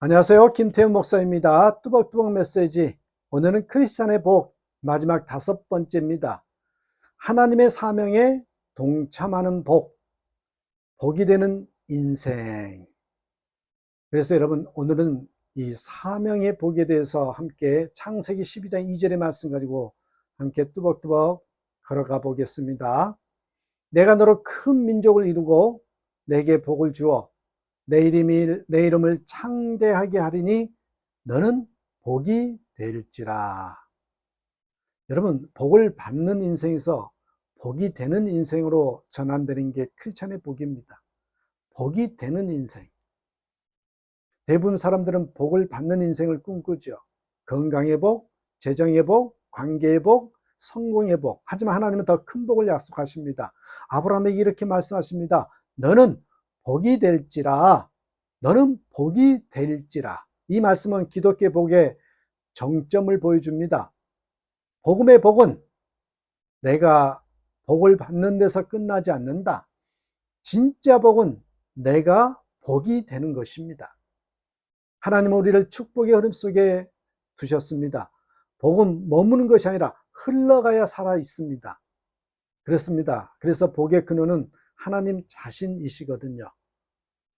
안녕하세요. 김태훈 목사입니다. 뚜벅뚜벅 메시지. 오늘은 크리스찬의 복 마지막 5번째입니다. 하나님의 사명에 동참하는 복, 복이 되는 인생. 그래서 여러분, 오늘은 이 사명의 복에 대해서 함께 창세기 12장 2절의 말씀 가지고 함께 뚜벅뚜벅 걸어가 보겠습니다. 내가 너로 큰 민족을 이루고 내게 복을 주어 내 이름을 창대하게 하리니 너는 복이 될지라. 여러분, 복을 받는 인생에서 복이 되는 인생으로 전환되는 게 크리스찬의 복입니다. 복이 되는 인생. 대부분 사람들은 복을 받는 인생을 꿈꾸죠. 건강의 복, 재정의 복, 관계의 복, 성공의 복. 하지만 하나님은 더 큰 복을 약속하십니다. 아브라함에게 이렇게 말씀하십니다. 너는 복이 될지라. 너는 복이 될지라. 이 말씀은 기독교의 복의 정점을 보여줍니다. 복음의 복은 내가 복을 받는 데서 끝나지 않는다. 진짜 복은 내가 복이 되는 것입니다. 하나님은 우리를 축복의 흐름 속에 두셨습니다. 복은 머무는 것이 아니라 흘러가야 살아 있습니다. 그렇습니다. 그래서 복의 근원은 하나님 자신이시거든요.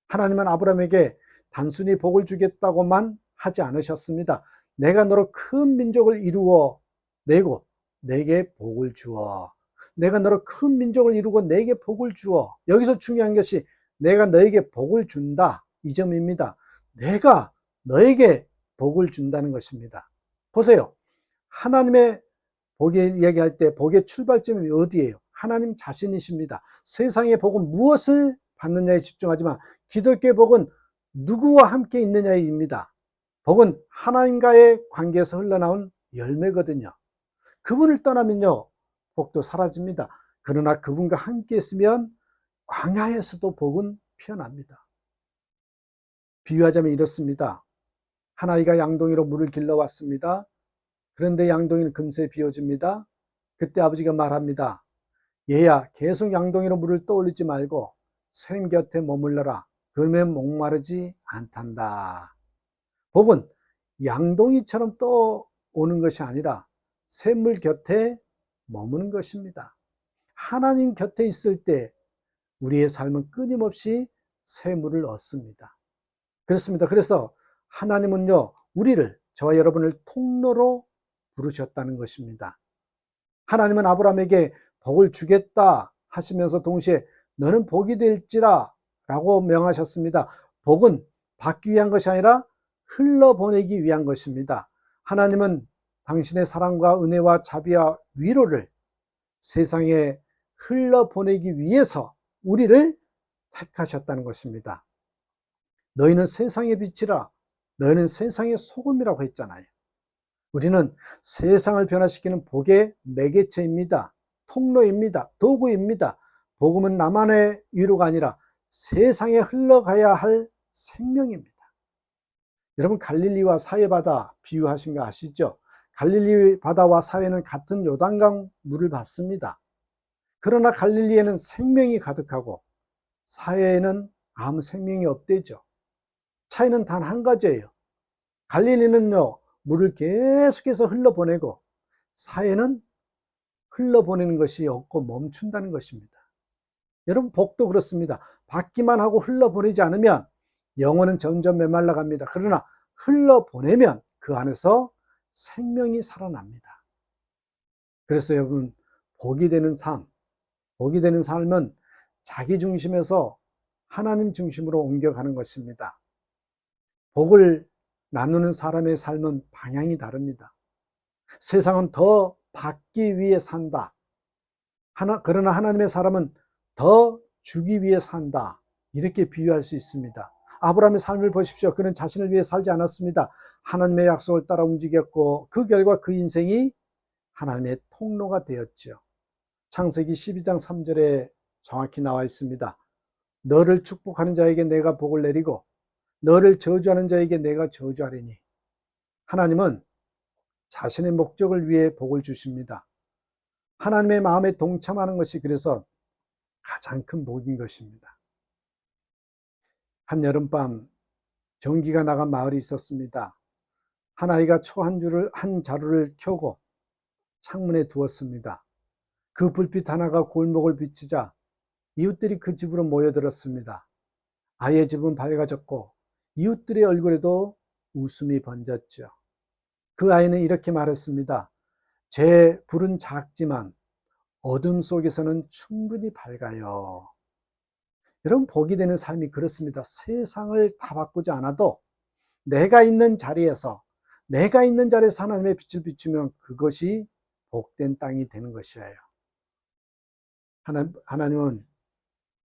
하나님은 아브라함에게 단순히 복을 주겠다고만 하지 않으셨습니다. 내가 너로 큰 민족을 이루어 내고 내게 복을 주어. 내가 너로 큰 민족을 이루고 내게 복을 주어. 여기서 중요한 것이 내가 너에게 복을 준다. 이 점입니다. 내가 너에게 복을 준다는 것입니다. 보세요. 하나님의 복을 이야기할 때 복의 출발점이 어디예요? 하나님 자신이십니다. 세상의 복은 무엇을 받느냐에 집중하지만 기독교의 복은 누구와 함께 있느냐입니다. 복은 하나님과의 관계에서 흘러나온 열매거든요. 그분을 떠나면요, 복도 사라집니다. 그러나 그분과 함께 있으면 광야에서도 복은 피어납니다. 비유하자면 이렇습니다. 한 아이가 양동이로 물을 길러왔습니다. 그런데 양동이는 금세 비워집니다. 그때 아버지가 말합니다. 얘야, 계속 양동이로 물을 떠올리지 말고 샘 곁에 머물러라. 그러면 목마르지 않단다. 복은 양동이처럼 떠오는 것이 아니라 샘물 곁에 머무는 것입니다. 하나님 곁에 있을 때 우리의 삶은 끊임없이 샘물을 얻습니다. 그렇습니다. 그래서 하나님은요, 우리를, 저와 여러분을 통로로 부르셨다는 것입니다. 하나님은 아브라함에게 복을 주겠다 하시면서 동시에 너는 복이 될지라 라고 명하셨습니다. 복은 받기 위한 것이 아니라 흘러보내기 위한 것입니다. 하나님은 당신의 사랑과 은혜와 자비와 위로를 세상에 흘러보내기 위해서 우리를 택하셨다는 것입니다. 너희는 세상의 빛이라, 너희는 세상의 소금이라고 했잖아요. 우리는 세상을 변화시키는 복의 매개체입니다. 통로입니다. 도구입니다. 복음은 나만의 위로가 아니라 세상에 흘러가야 할 생명입니다. 여러분, 갈릴리와 사해바다 비유하신 거 아시죠? 갈릴리 바다와 사해는 같은 요단강 물을 받습니다. 그러나 갈릴리에는 생명이 가득하고 사해에는 아무 생명이 없대죠. 차이는 단 한 가지예요. 갈릴리는요, 물을 계속해서 흘러보내고 사해는 흘러보내는 것이 없고 멈춘다는 것입니다. 여러분, 복도 그렇습니다. 받기만 하고 흘러보내지 않으면 영혼은 점점 메말라 갑니다. 그러나 흘러보내면 그 안에서 생명이 살아납니다. 그래서 여러분, 복이 되는 삶, 복이 되는 삶은 자기 중심에서 하나님 중심으로 옮겨가는 것입니다. 복을 나누는 사람의 삶은 방향이 다릅니다. 세상은 더 받기 위해 산다. 그러나 하나님의 사람은 더 주기 위해 산다. 이렇게 비유할 수 있습니다. 아브라함의 삶을 보십시오. 그는 자신을 위해 살지 않았습니다. 하나님의 약속을 따라 움직였고 그 결과 그 인생이 하나님의 통로가 되었죠. 창세기 12장 3절에 정확히 나와 있습니다. 너를 축복하는 자에게 내가 복을 내리고 너를 저주하는 자에게 내가 저주하리니. 하나님은 자신의 목적을 위해 복을 주십니다. 하나님의 마음에 동참하는 것이 그래서 가장 큰 복인 것입니다. 한여름밤 전기가 나간 마을이 있었습니다. 한 아이가 초 한 자루를 켜고 창문에 두었습니다. 그 불빛 하나가 골목을 비추자 이웃들이 그 집으로 모여들었습니다. 아이의 집은 밝아졌고 이웃들의 얼굴에도 웃음이 번졌죠. 그 아이는 이렇게 말했습니다. 제 불은 작지만 어둠 속에서는 충분히 밝아요. 여러분, 복이 되는 삶이 그렇습니다. 세상을 다 바꾸지 않아도 내가 있는 자리에서 하나님의 빛을 비추면 그것이 복된 땅이 되는 것이에요. 하나님은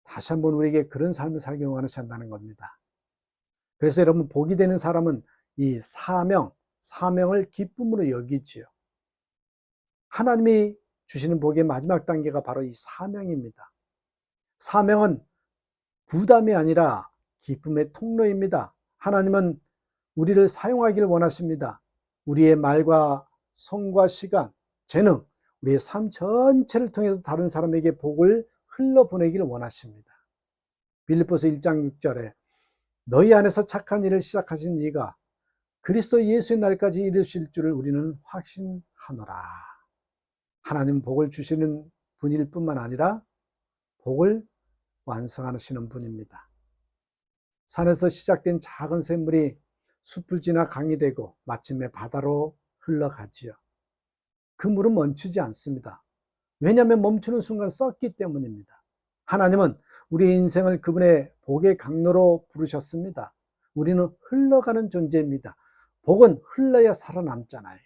다시 한번 우리에게 그런 삶을 살기 원하신다는 겁니다. 그래서 여러분, 복이 되는 사람은 이 사명을 기쁨으로 여기지요. 하나님이 주시는 복의 마지막 단계가 바로 이 사명입니다. 사명은 부담이 아니라 기쁨의 통로입니다. 하나님은 우리를 사용하기를 원하십니다. 우리의 말과 손과 시간, 재능, 우리의 삶 전체를 통해서 다른 사람에게 복을 흘러보내기를 원하십니다. 빌립보서 1장 6절에 너희 안에서 착한 일을 시작하신 이가 그리스도 예수의 날까지 이르실 줄을 우리는 확신하노라. 하나님 복을 주시는 분일 뿐만 아니라 복을 완성하시는 분입니다. 산에서 시작된 작은 샘물이 숲을 지나 강이 되고 마침내 바다로 흘러가지요. 그 물은 멈추지 않습니다. 왜냐하면 멈추는 순간 썩기 때문입니다. 하나님은 우리의 인생을 그분의 복의 강로로 부르셨습니다. 우리는 흘러가는 존재입니다. 복은 흘러야 살아남잖아요.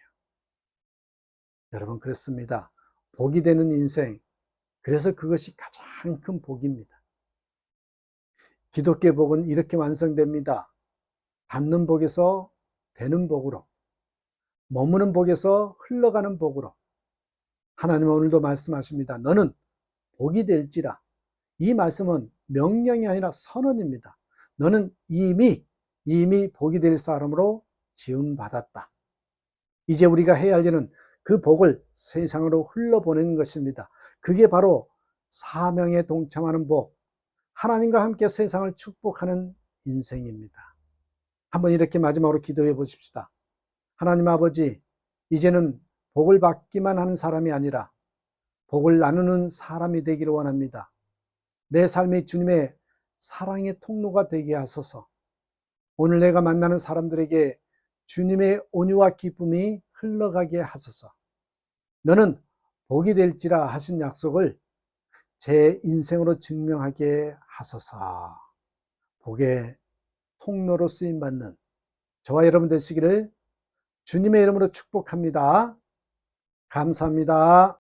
여러분, 그렇습니다. 복이 되는 인생, 그래서 그것이 가장 큰 복입니다. 기독교의 복은 이렇게 완성됩니다. 받는 복에서 되는 복으로, 머무는 복에서 흘러가는 복으로. 하나님은 오늘도 말씀하십니다. 너는 복이 될지라. 이 말씀은 명령이 아니라 선언입니다. 너는 이미 복이 될 사람으로 지음받았다. 이제 우리가 해야 할 일은 그 복을 세상으로 흘러보내는 것입니다. 그게 바로 사명에 동참하는 복, 하나님과 함께 세상을 축복하는 인생입니다. 한번 이렇게 마지막으로 기도해 보십시다. 하나님 아버지, 이제는 복을 받기만 하는 사람이 아니라 복을 나누는 사람이 되기를 원합니다. 내 삶이 주님의 사랑의 통로가 되게 하소서. 오늘 내가 만나는 사람들에게 주님의 온유와 기쁨이 흘러가게 하소서. 너는 복이 될지라 하신 약속을 제 인생으로 증명하게 하소서. 복의 통로로 쓰임받는 저와 여러분 되시기를 주님의 이름으로 축복합니다. 감사합니다.